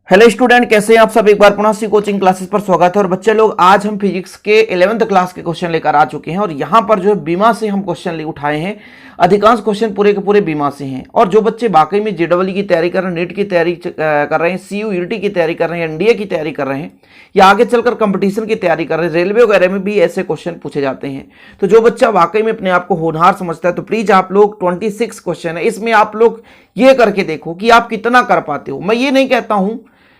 Hello student, कैसे हैं आप सब। एक बार पुनः सी कोचिंग क्लासेस पर स्वागत है। और बच्चे लोग, आज हम फिजिक्स के 11th क्लास के क्वेश्चन लेकर आ चुके हैं और यहाँ पर जो है बीमा से हम क्वेश्चन उठाए हैं। अधिकांश क्वेश्चन पूरे के पूरे बीमा से हैं। और जो बच्चे वाकई में जेडब्ल्यू की तैयारी कर रहे हैं, नीट की तैयारी कर रहे हैं, CUET की तैयारी कर रहे हैं, एनडीए की तैयारी कर रहे हैं या आगे चलकर कंपटीशन की तैयारी कर रहे हैं, रेलवे वगैरह में भी ऐसे क्वेश्चन पूछे जाते हैं। तो जो बच्चा वाकई में अपने आप को होनहार समझता है तो प्लीज आप लोग 26 क्वेश्चन है, इसमें आप लोग ये करके देखो कि आप कितना कर पाते हो। मैं ये नहीं कहता हूं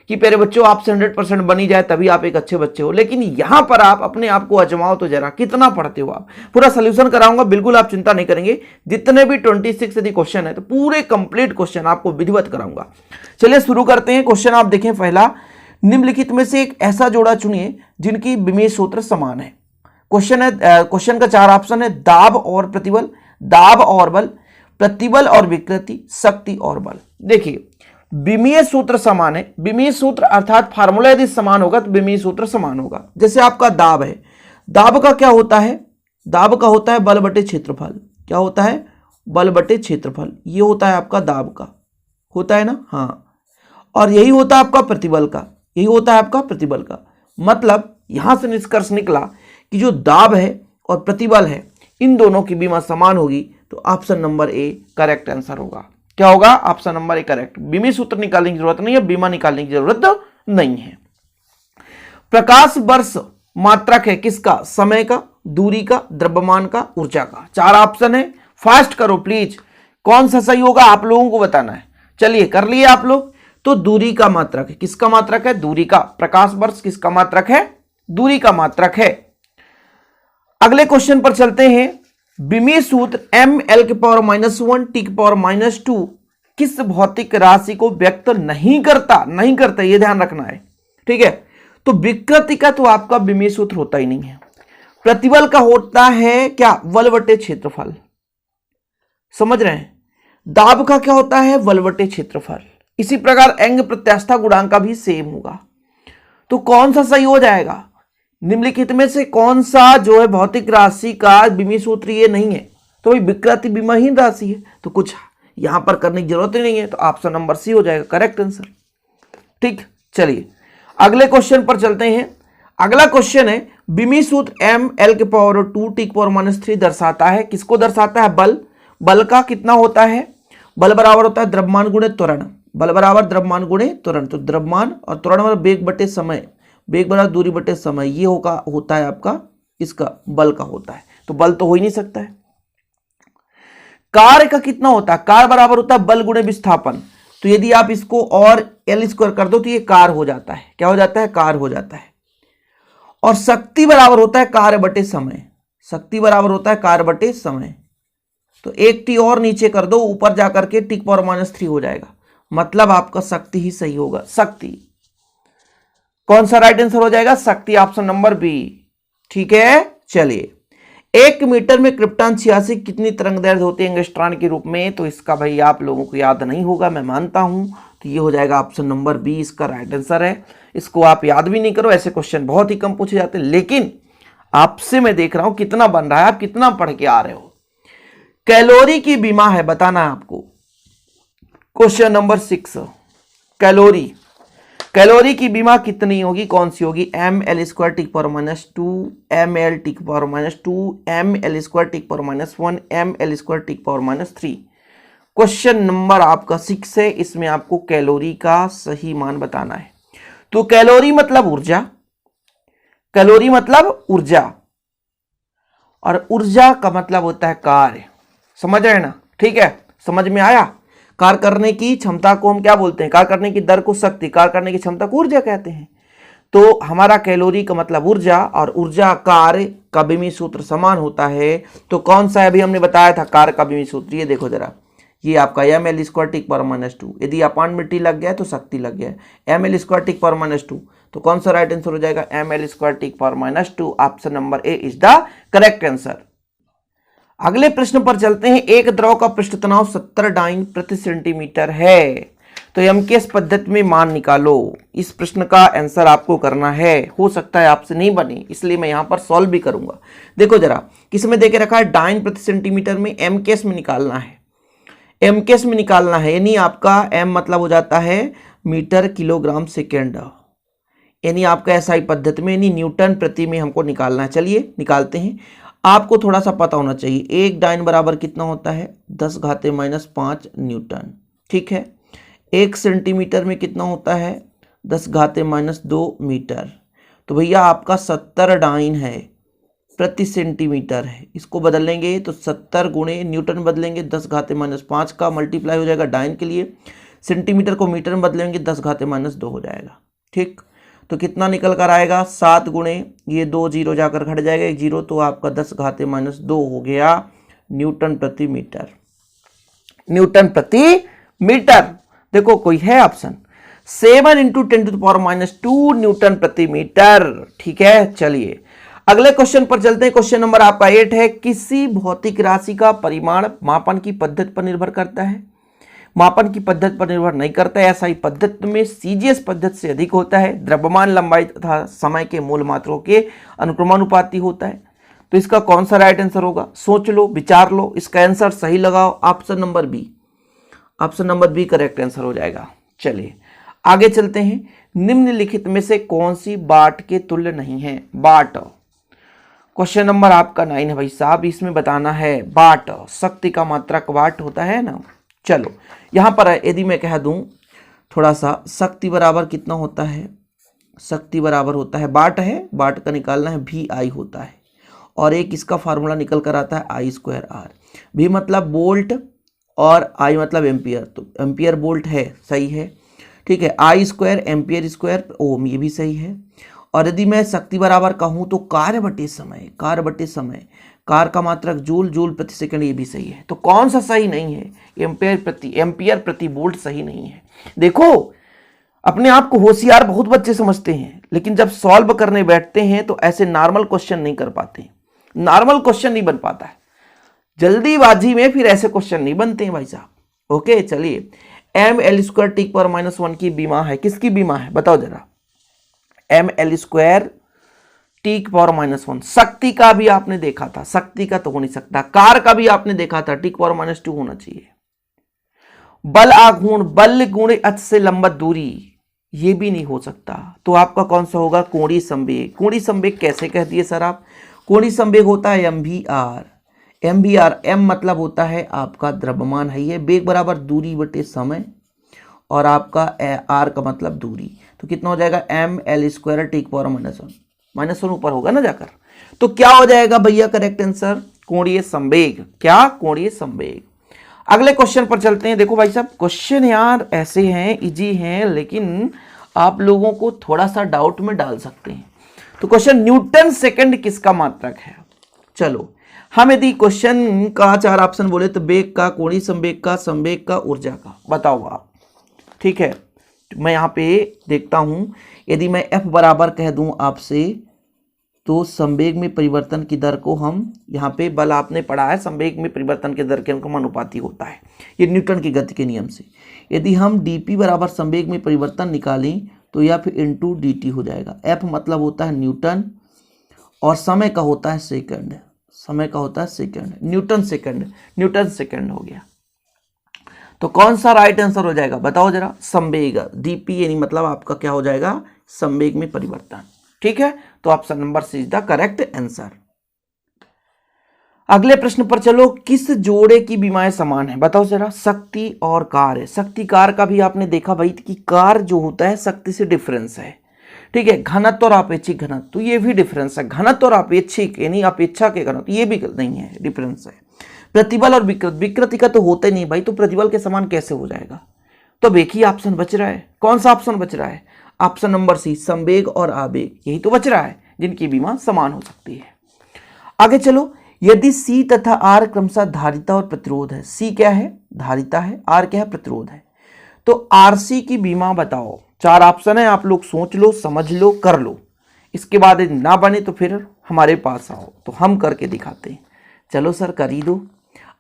कि प्यारे बच्चों आपसे 100% बनी जाए तभी आप एक अच्छे बच्चे हो, लेकिन यहां पर आप अपने आप को आजमाओ तो जरा कितना पढ़ते हो आप। पूरा सोल्यूशन कराऊंगा, बिल्कुल आप चिंता नहीं करेंगे। जितने भी 26 यदि क्वेश्चन है तो पूरे कंप्लीट क्वेश्चन आपको विधिवत कराऊंगा। चलिए शुरू करते हैं। क्वेश्चन आप देखें पहला, निम्नलिखित में से एक ऐसा जोड़ा चुनिए जिनकी विमेय सूत्र समान है। क्वेश्चन का 4 ऑप्शन है, दाब और प्रतिबल, दाब और बल, प्रतिबल और विकृति, शक्ति और बल। देखिए विमीय सूत्र समान है। विमीय सूत्र अर्थात फार्मूला यदि समान होगा तो विमीय सूत्र समान होगा। जैसे आपका दाब है, दाब का क्या होता है? दाब का होता है बल बटे क्षेत्रफल। क्या होता है? बल बटे क्षेत्रफल। ये होता है आपका दाब का, होता है ना। हाँ, और यही होता है आपका प्रतिबल का, यही होता है आपका प्रतिबल का। मतलब यहां से निष्कर्ष निकला कि जो दाब है और प्रतिबल है इन दोनों की विमा समान होगी तो option number A correct answer होगा। क्या होगा? Option number A correct. विमीय सूत्र निकालने की जरूरत नहीं है, बीमा निकालने की जरूरत नहीं है। प्रकाश वर्ष मात्रक है किसका? समय का, दूरी का, द्रव्यमान का, ऊर्जा का। 4 ऑप्शन है, फास्ट करो प्लीज। कौन सा सही होगा आप लोगों को बताना है। चलिए कर लिए आप लोग। तो दूरी का मात्रक है। किसका मात्रक है? दूरी का। प्रकाश वर्ष किसका मात्रक है? दूरी का मात्रक है। अगले क्वेश्चन पर चलते हैं। विमीय सूत्र ml⁻⁻1 t⁻⁻2 किस भौतिक राशि को व्यक्त नहीं करता, यह ध्यान रखना है, ठीक है। तो विकृति का तो आपका विमीय सूत्र होता ही नहीं है। प्रतिबल का होता है क्या? बल बटे क्षेत्रफल। समझ रहे हैं? दाब का क्या होता है? बल बटे क्षेत्रफल। इसी प्रकार एंग प्रत्यास्था गुणांक का भी सेम होगा। तो कौन सा सही हो जाएगा? निम्नलिखित में से कौन सा जो है भौतिक राशि का विमीय सूत्र ये नहीं है? तो भाई विकृति विमाहीन राशि है, तो कुछ यहां पर करने की जरूरत ही नहीं है। तो ऑप्शन नंबर सी हो जाएगा करेक्ट आंसर। ठीक, चलिए अगले क्वेश्चन पर चलते हैं। अगला क्वेश्चन है, विमीय सूत्र ml⁻2 t⁻⁻3 दर्शाता है, किसको दर्शाता है? बल। बल का कितना होता है? बल बराबर होता है द्रव्यमान गुणे त्वरण। बल बराबर द्रव्यमान गुणे त्वरण। तो द्रव्यमान और त्वरण बराबर वेग बटे समय, वेग बराबर दूरी बटे समय। ये होता है आपका इसका बल का होता है। तो बल तो हो ही नहीं सकता है। कार्य का कितना होता है? कार्य बराबर होता है बल गुणे विस्थापन। तो यदि आप इसको और L² कर दो तो ये कार्य हो जाता है। क्या हो जाता है? कार्य हो जाता है। और शक्ति बराबर होता है कार्य बटे समय। शक्ति बराबर होता है कार्य बटे समय। तो एक टी और नीचे कर दो, ऊपर जाकर के t⁻⁻3 हो जाएगा। मतलब आपका शक्ति ही सही होगा। शक्ति कौन सा राइट आंसर हो जाएगा? शक्ति, ऑप्शन नंबर बी। ठीक है, चलिए 1 मीटर में क्रिप्टॉन 86 कितनी तरंगदैर्घ्य होती है एंगस्ट्रॉन के रूप में? तो इसका भाई आप लोगों को याद नहीं होगा, मैं मानता हूं। तो ये हो जाएगा ऑप्शन नंबर बी, इसका राइट आंसर है। इसको आप याद भी नहीं करो, ऐसे क्वेश्चन बहुत ही कम पूछे जाते हैं। लेकिन आपसे मैं देख रहा हूं कितना बन रहा है, आप कितना पढ़ के आ रहे हो। कैलोरी की बीमा है, बताना है आपको। Question number 6, calorie. कैलोरी की बीमा कितनी होगी? कौन सी होगी? ml² t⁻⁻2, ml t⁻⁻2, ml² t⁻⁻1, ml² t⁻⁻3। Question number आपका 6 है, इसमें आपको कैलोरी का सही मान बताना है। तो कैलोरी मतलब ऊर्जा, कैलोरी मतलब ऊर्जा, और ऊर्जा का मतलब होता है कार्य। समझ रहे हैं ना? ठीक है, समझ में आया? कार्य करने की क्षमता को हम क्या बोलते हैं? कार्य करने की दर को शक्ति, कार्य करने की क्षमता को ऊर्जा कहते हैं। तो हमारा कैलोरी का मतलब ऊर्जा, और ऊर्जा कार्य का विमीय सूत्र समान होता है। तो कौन सा है? अभी हमने बताया था कार्य का विमीय सूत्र। ये देखो जरा, ये आपका ml² t⁻⁻2। यदि अपान में टी लग गया है तो शक्ति लग गया है। ml² t⁻⁻2, तो कौन सा राइट आंसर हो जाएगा? ml² t⁻⁻2। Option number A is the correct answer. अगले प्रश्न पर चलते हैं। एक द्रव का पृष्ठ तनाव 70 डाइन प्रति सेंटीमीटर है, तो MKS पद्धति में मान निकालो। इस प्रश्न का आंसर आपको करना है। हो सकता है आपसे नहीं बने, इसलिए मैं यहां पर सॉल्व भी करूंगा। देखो जरा, किसमें देके रखा है? डाइन प्रति सेंटीमीटर में। MKS में निकालना है, MKS में निकालना है। यानी आपका M मतलब हो जाता है मीटर किलोग्राम सेकेंड, यानी आपका एसआई पद्धति में यानी न्यूटन प्रति में हमको निकालना है। चलिए निकालते हैं। आपको थोड़ा सा पता होना चाहिए, एक डाइन बराबर कितना होता है 10⁻⁻5 न्यूटन। ठीक है, 1 सेंटीमीटर में कितना होता है 10⁻⁻2 मीटर। तो भैया आपका 70 डाइन है प्रति सेंटीमीटर है। इसको बदलेंगे तो 70 गुणे न्यूटन बदलेंगे 10⁻⁻5 का मल्टीप्लाई हो जाएगा डाइन के लिए, सेंटीमीटर को मीटर में बदलेंगे 10⁻⁻2 हो जाएगा। ठीक, तो कितना निकल कर आएगा 7 गुणे ये 2 जीरो जाकर घट जाएगा 1 जीरो, तो आपका 10⁻2 हो गया न्यूटन प्रति मीटर। न्यूटन प्रति मीटर। देखो कोई है ऑप्शन 7 × 10⁻2 न्यूटन प्रति मीटर। ठीक है, चलिए अगले क्वेश्चन पर चलते हैं। क्वेश्चन नंबर आपका 8 है, किसी भौतिक राशि का परिमाण मापन की पद्धति पर निर्भर करता है? मापन की पद्धति पर निर्भर नहीं करता है। एसआई पद्धति में सीजीएस पद्धति से अधिक होता है। द्रव्यमान, लंबाई तथा समय के मूल मात्रों के अनुक्रमानुपाती होता है। तो इसका कौन सा राइट आंसर होगा? सोच लो, विचार लो, इसका आंसर सही लगाओ। Option number B, option number B correct answer हो जाएगा। चलिए आगे चलते हैं। निम्नलिखित में से कौन सी वाट के तुल्य नहीं है? वाट, क्वेश्चन नंबर आपका 9 है भाई साहब, इसमें बताना है वाट, शक्ति का मात्रक वाट होता है ना। चलो यहां पर यदि मैं कह दूं थोड़ा सा, शक्ति बराबर कितना होता है? शक्ति बराबर होता है वाट है, वाट का निकालना है VI होता है, और एक इसका फार्मूला निकल कर आता है I²R। V मतलब वोल्ट और I मतलब एम्पियर, तो एम्पियर वोल्ट है, सही है। ठीक है, I² एम्पियर स्क्वायर ओम, ये भी सही है। और यदि मैं शक्ति बराबर कहूं तो कार्य बटे समय, कार्य बटे समय, कार का मात्रक जूल, जूल प्रति सेकंड, ये भी सही है। तो कौन सा सही नहीं है? एम्पियर प्रति वोल्ट सही नहीं है। देखो अपने आप को होशियार बहुत बच्चे समझते हैं, लेकिन जब सॉल्व करने बैठते हैं तो ऐसे नॉर्मल क्वेश्चन नहीं कर पाते, नॉर्मल क्वेश्चन नहीं बन पाता है। जल्दीबाजी में फिर ऐसे क्वेश्चन नहीं बनते हैं भाई साहब। ओके, चलिए ml² T⁻⁻1 की बीमा है, किसकी बीमा है बताओ जरा? ml² T⁻⁻1, शक्ति का भी आपने देखा था, शक्ति का तो हो नहीं सकता। कार का भी आपने देखा था, T⁻⁻2 होना चाहिए। बल आघूर्ण, बल गुणे अक्ष से लंबवत दूरी, ये भी नहीं हो सकता। तो आपका कौन सा होगा? कोणीय संवेग। कोणीय संवेग कैसे कह दिए सर आप? कोणीय संवेग होता है MVR। MVR, M मतलब होता है आपका द्रव्यमान है, ये वेग बराबर दूरी बटे समय, और आपका R का मतलब दूरी। तो कितना हो जाएगा? ml² T⁻⁻1, -1 ऊपर होगा ना जाकर। तो क्या हो जाएगा भैया करेक्ट आंसर? कोणीय संवेग। क्या? कोणीय संवेग। अगले क्वेश्चन पर चलते हैं। देखो भाई साहब क्वेश्चन यार ऐसे हैं, इजी हैं, लेकिन आप लोगों को थोड़ा सा डाउट में डाल सकते हैं। तो क्वेश्चन, न्यूटन सेकंड किसका मात्रक है? चलो हम यदि क्वेश्चन का 4 ऑप्शन बोले तो वेग का, कोणीय संवेग का, संवेग का, ऊर्जा का, बताओ आप। ठीक है, मैं यहाँ पे देखता हूं, यदि मैं F बराबर कह दूं आपसे, तो संवेग में परिवर्तन की दर को हम यहाँ पे, बल आपने पढ़ा है संवेग में परिवर्तन की दर के अनुपाती होता है, ये न्यूटन की गति के नियम से। यदि हम dp बराबर संवेग में परिवर्तन निकालें तो यह फिर इंटू dt हो जाएगा। F मतलब होता है न्यूटन, और समय का होता है सेकंड, समय का होता है second, Newton second, Newton second हो गया। तो कौन सा राइट आंसर हो जाएगा बताओ जरा? संवेग, dp यानी मतलब आपका क्या हो जाएगा? संवेग में परिवर्तन। ठीक है, तो option number C is the correct answer. अगले प्रश्न पर चलो। किस जोड़े की बीमाएं समान है बताओ जरा? शक्ति और कार है। शक्ति कार का भी आपने देखा भाई कि कार जो होता है शक्ति से डिफरेंस है। ठीक है, घनत्व और अपेक्षिक घनत्व, तो ये भी डिफरेंस है। घनत्व और अपेक्षिक यानी अपेक्षा के घनत्व, ये भी नहीं है, डिफरेंस है। प्रतिबल और विकृत, विकृति का तो होता ही नहीं भाई, तो प्रतिबल के समान कैसे हो जाएगा? तो एक ही ऑप्शन बच रहा है। कौन सा ऑप्शन बच रहा है? ऑप्शन नंबर सी, संवेग और आवेग, यही तो बच रहा है जिनकी बीमा समान हो सकती है। आगे चलो। यदि C तथा R क्रमशः धारिता और प्रतिरोध है, C क्या है? धारिता है, R क्या है? प्रतिरोध है, तो RC की बीमा बताओ। 4 ऑप्शन है, आप लोग सोच लो, समझ लो, कर लो। इसके बाद यदि ना बने तो फिर हमारे पास आओ, तो हम करके दिखाते हैं। चलो सर कर ही दो।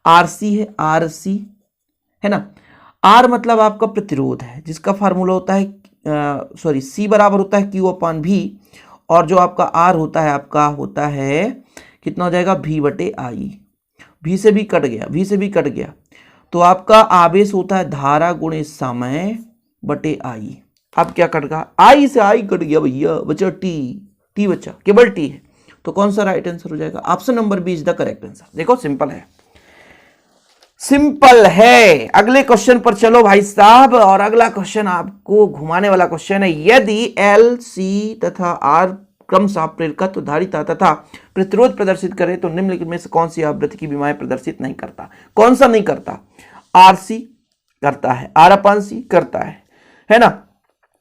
RC है, RC है ना। R मतलब आपका प्रतिरोध है, जिसका फार्मूला होता है C बराबर होता है Q/V, और जो आपका R होता है आपका होता है कितना हो जाएगा? V/I। V से भी कट गया, V से भी कट गया। तो आपका आवेश होता है धारा गुणे समय, बटे आई। अब क्या कट गया, आई से आई कट गया भैया, बचा टी बचा, केवल टी है। तो कौन सा राइट आंसर हो जाएगा, option number B is the correct answer. देखो सिंपल है, सिंपल है। अगले क्वेश्चन पर चलो भाई साहब, और अगला क्वेश्चन आपको घुमाने वाला क्वेश्चन है। यदि एल सी तथा आर क्रमशः प्रेरकत्व धारिता तथा प्रतिरोध प्रदर्शित करे तो निम्नलिखित में से कौन सी आवृत्ति की विमाएं प्रदर्शित नहीं करता। कौन सा नहीं करता, आर सी करता है, आर अपन सी करता है ना,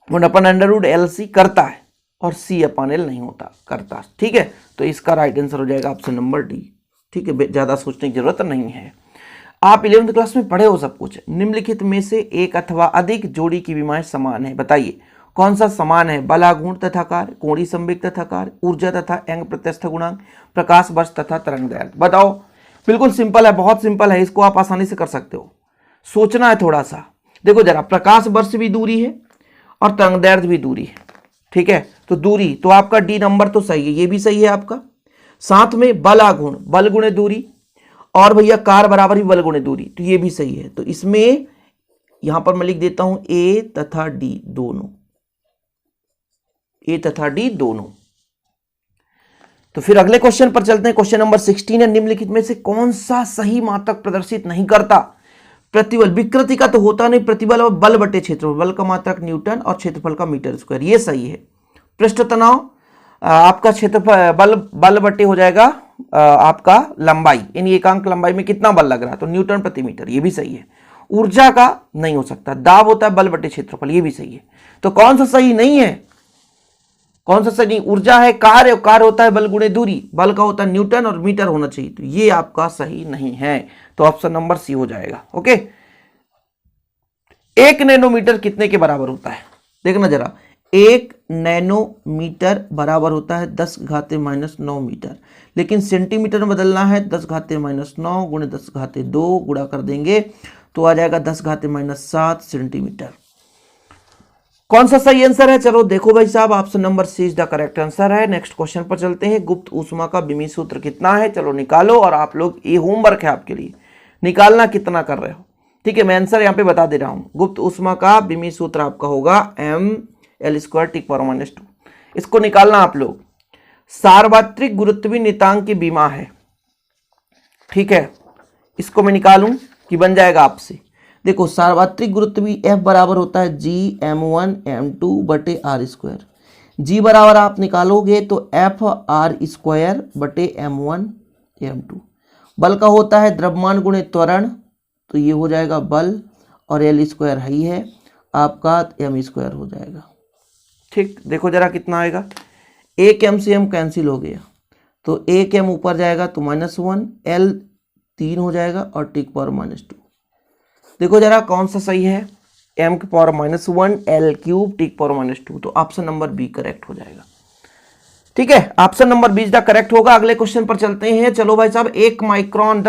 1/√LC करता है, और सी अपन एल नहीं होता करता। ठीक है, तो इसका राइट आंसर हो जाएगा ऑप्शन नंबर डी। ठीक है, ज्यादा सोचने की जरूरत नहीं है। आप 11वीं क्लास में पढ़े हो सब कुछ। निम्नलिखित में से एक अथवा अधिक जोड़ी की विमाएं समान है, बताइए कौन सा समान है। बलागुण तथा कार्य, कोणीय संवेग तथा कार्य, ऊर्जा तथा अंग प्रत्यस्थ गुणांक, प्रकाश वर्ष तथा तरंग दैर्घ्य। बताओ, बिल्कुल सिंपल है, बहुत सिंपल है, इसको आप आसानी से कर सकते हो। सोचना है थोड़ा सा। देखो जरा, प्रकाश वर्ष भी दूरी है और तरंग दैर्घ्य भी दूरी है। ठीक है, तो दूरी तो आपका डी नंबर तो सही है, ये भी सही है आपका। साथ में बलागुण, बल गुणे दूरी, और भैया कार बराबर ही बल गुणे दूरी, तो ये भी सही है। तो इसमें यहां पर मैं लिख देता हूं ए तथा डी दोनों, ए तथा डी दोनों। तो फिर अगले क्वेश्चन पर चलते हैं। क्वेश्चन नंबर 16 है, निम्नलिखित में से कौन सा सही मात्रक प्रदर्शित नहीं करता। प्रतिबल, विकृति का तो होता नहीं, प्रतिबल और बल बटे क्षेत्रफल, बल का मात्रक न्यूटन और क्षेत्रफल का मीटर स्क्वायर, ये सही है। पृष्ठ तनाव आपका क्षेत्रफल बल बटे हो जाएगा आपका लंबाई, यानी एकांक लंबाई में कितना बल लग रहा है, तो न्यूटन प्रति मीटर, ये भी सही है। ऊर्जा का नहीं हो सकता, दाब होता है बल बटे क्षेत्रफल, ये भी सही है। तो कौन सा सही नहीं है, कौन सा सही नहीं, ऊर्जा है कार्य, और कार्य होता है बल गुणे दूरी, बल का होता है न्यूटन और मीटर होना चाहिए, तो ये आपका सही नहीं है। तो ऑप्शन नंबर सी हो जाएगा। ओके, 1 नैनोमीटर कितने के बराबर होता है, देखना जरा। 1 नैनोमीटर बराबर होता है 10⁻⁹ मीटर, लेकिन सेंटीमीटर में बदलना है 10⁻⁹ गुणे 10⁻2 गुणा कर देंगे तो आ जाएगा 10⁻7 सेंटीमीटर। कौन सा सही आंसर है, चलो देखो भाई साहब, option number C is the correct answer है। नेक्स्ट क्वेश्चन पर चलते हैं। गुप्त ऊष्मा का विमीय सूत्र कितना है, चलो निकालो, और आप लोग ये होमवर्क है आपके लिए, निकालना कितना कर रहे हो। ठीक है, मैं आंसर यहाँ पे बता दे रहा हूँ। गुप्त ऊष्मा का विमीय सूत्र आपका होगा mL²T⁻²। इसको निकालना आप लोग। सार्वत्रिक गुरुत्वीय नियतांक की विमा है, ठीक है, इसको मैं निकालूं कि बन जाएगा आपसे। देखो, सार्वत्रिक गुरुत्वीय F बराबर होता है G(m1m2) बटे r²। G बराबर आप निकालोगे तो F(r²) बटे m1m2। बल का होता है द्रव्यमान गुणे त्वरण, तो ये हो जाएगा बल, और L² ही है आपका, m² हो जाएगा। ठीक, देखो जरा कितना आएगा, 1 m से m कैंसिल हो गया, तो 1 m ऊपर जाएगा तो -1, L 3 हो जाएगा, और T⁻²। देखो जरा कौन सा सही है, m⁻⁻1 L³ T⁻², तो ऑप्शन नंबर बी करेक्ट हो जाएगा। ठीक है, option number be the correct होगा। अगले क्वेश्चन पर चलते हैं। चलो भाई साहब, 1 माइक्रोन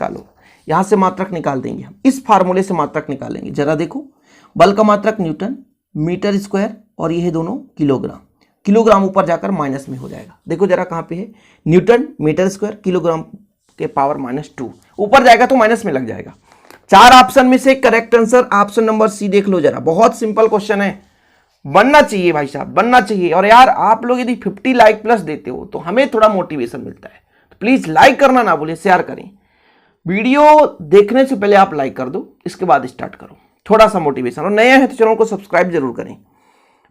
10⁻⁻⁻⁻⁻⁻⁻⁻⁻⁻⁻⁻⁻⁻⁻⁻⁻⁻⁻⁻⁻⁻⁻⁻⁻⁻⁻⁻⁻⁻⁻⁻⁻⁻⁻⁻⁻⁻⁻⁻⁻⁻⁻⁻⁻⁻⁻⁻⁻⁻⁻⁻⁻⁻⁻⁻⁻⁻⁻⁻⁻⁻⁻⁻⁻⁻⁻⁻⁻⁻⁻⁻⁻⁻⁻⁻⁻⁻⁻⁻⁻⁻⁻⁻⁻⁻⁻⁻⁻⁻⁻⁻⁻⁻⁻⁻यहां से मात्रक निकाल देंगे हम, इस फार्मूले से मात्रक निकालेंगे। जरा देखो, बल का मात्रक न्यूटन, मीटर स्क्वायर, और ये है दोनों किलोग्राम। किलोग्राम ऊपर जाकर माइनस में हो जाएगा। देखो जरा कहां पे है, न्यूटन, मीटर स्क्वायर, किलोग्राम के पावर -2, ऊपर जाएगा तो माइनस में लग जाएगा। 4 ऑप्शन में से correct answer option number C देख लो जरा। बहुत सिंपल क्वेश्चन है, बनना चाहिए भाई साहब, बनना चाहिए। और यार आप लोग यदि 50 लाइक प्लस देते हो तो हमें थोड़ा मोटिवेशन मिलता है, तो प्लीज लाइक करना ना भूलिए, शेयर करें। वीडियो देखने से पहले आप लाइक कर दो, इसके बाद स्टार्ट करो, थोड़ा सा मोटिवेशन। और नया है तो चैनल को सब्सक्राइब जरूर करें।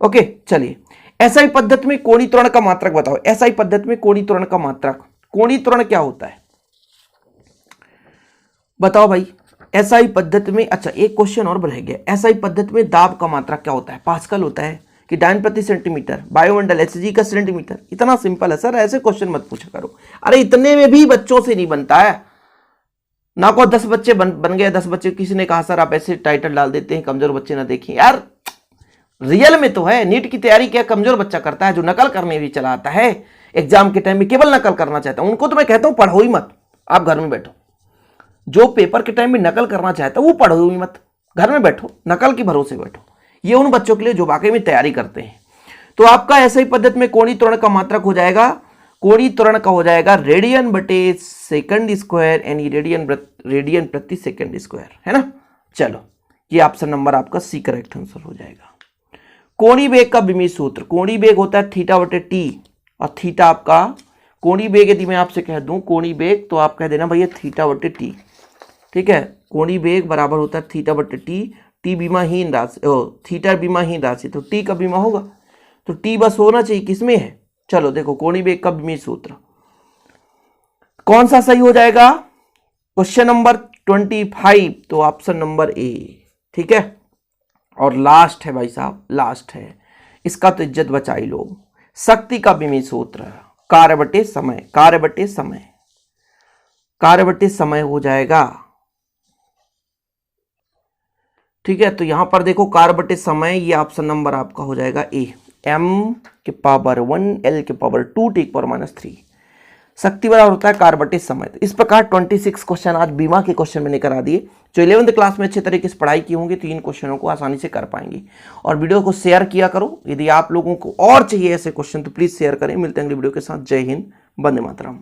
ओके चलिए, एसआई पद्धति में कोणीय त्वरण का मात्रक बताओ। एसआई पद्धति में कोणीय त्वरण का मात्रक, कोणीय त्वरण क्या होता है बताओ भाई। एसआई पद्धति में, अच्छा एक क्वेश्चन और रह गया, एसआई पद्धति में दाब का मात्रक क्या होता है? पास्कल होता है कि डायन प्रति सेंटीमीटर, वायुमंडल एचजी का सेंटीमीटर। इतना सिंपल है सर, ऐसे क्वेश्चन मत पूछा करो। अरे इतने में भी बच्चों से नहीं बनता है ना। को 10 बच्चे बन गए, 10 बच्चे, किसी ने कहा सर आप ऐसे टाइटल डाल देते हैं कमजोर बच्चे ना देखें। यार रियल में तो है, नीट की तैयारी क्या कमजोर बच्चा करता है? जो नकल करने भी चला आता है एग्जाम के टाइम में, केवल नकल करना चाहता हूं, उनको तो मैं कहता हूं पढ़ो ही मत, आप घर में बैठो। जो पेपर के टाइम में नकल करना चाहता है वो पढ़ो ही मत, घर में बैठो, नकल के भरोसे बैठो। ये उन बच्चों के लिए जो वाकई में तैयारी करते हैं। तो आपका ऐसे ही पद्धति में कोणीय त्वरण का मात्रक हो जाएगा, कोणीय त्वरण का हो जाएगा रेडियन बटे सेकंड स्क्वायर, यानी रेडियन प्रति सेकंड स्क्वायर, है ना। चलो ये ऑप्शन नंबर आपका सी करेक्ट आंसर हो जाएगा। कोणीय वेग का विमीय सूत्र, कोणीय वेग होता है थीटा बटे टी, और थीटा आपका कोणीय वेग, यदि मैं आपसे कह दूं कोणीय वेग तो आप कह देना भैया थीटा बटे टी, ठीक है। कोणीय वेग बराबर होता है थीटा बटे टी, टी बीमाहीन राशि, थीटा बीमाहीन राशि, तो टी का बीमा होगा, तो टी बस होना चाहिए, किसमें है। चलो देखो कोणीय वेग का विमीय सूत्र कौन सा सही हो जाएगा, क्वेश्चन नंबर 25, तो ऑप्शन नंबर ए, ठीक है। और लास्ट है भाई साहब, लास्ट है, इसका तो इज्जत बचाई लोग। शक्ति का विमीय सूत्र कार्य बटे समय, कार्य बटे समय, कार्य बटे समय हो जाएगा, ठीक है। तो यहां पर देखो कार्य बटे समय, ये ऑप्शन नंबर आपका हो जाएगा ए, m के पावर 1 l के पावर 2 t के पावर -3। शक्ति बराबर होता है कार्य बटे समय। तो इस प्रकार 26 क्वेश्चन आज बीमा के क्वेश्चन मैंने करा दिए। जो 11th क्लास में अच्छे तरीके से पढ़ाई की होंगे तो इन क्वेश्चनों को आसानी से कर पाएंगे। और वीडियो को शेयर किया करो, यदि आप लोगों को और चाहिए ऐसे क्वेश्चन तो प्लीज शेयर करें। मिलते हैं अगली वीडियो के साथ। जय हिंद, वंदे मातरम।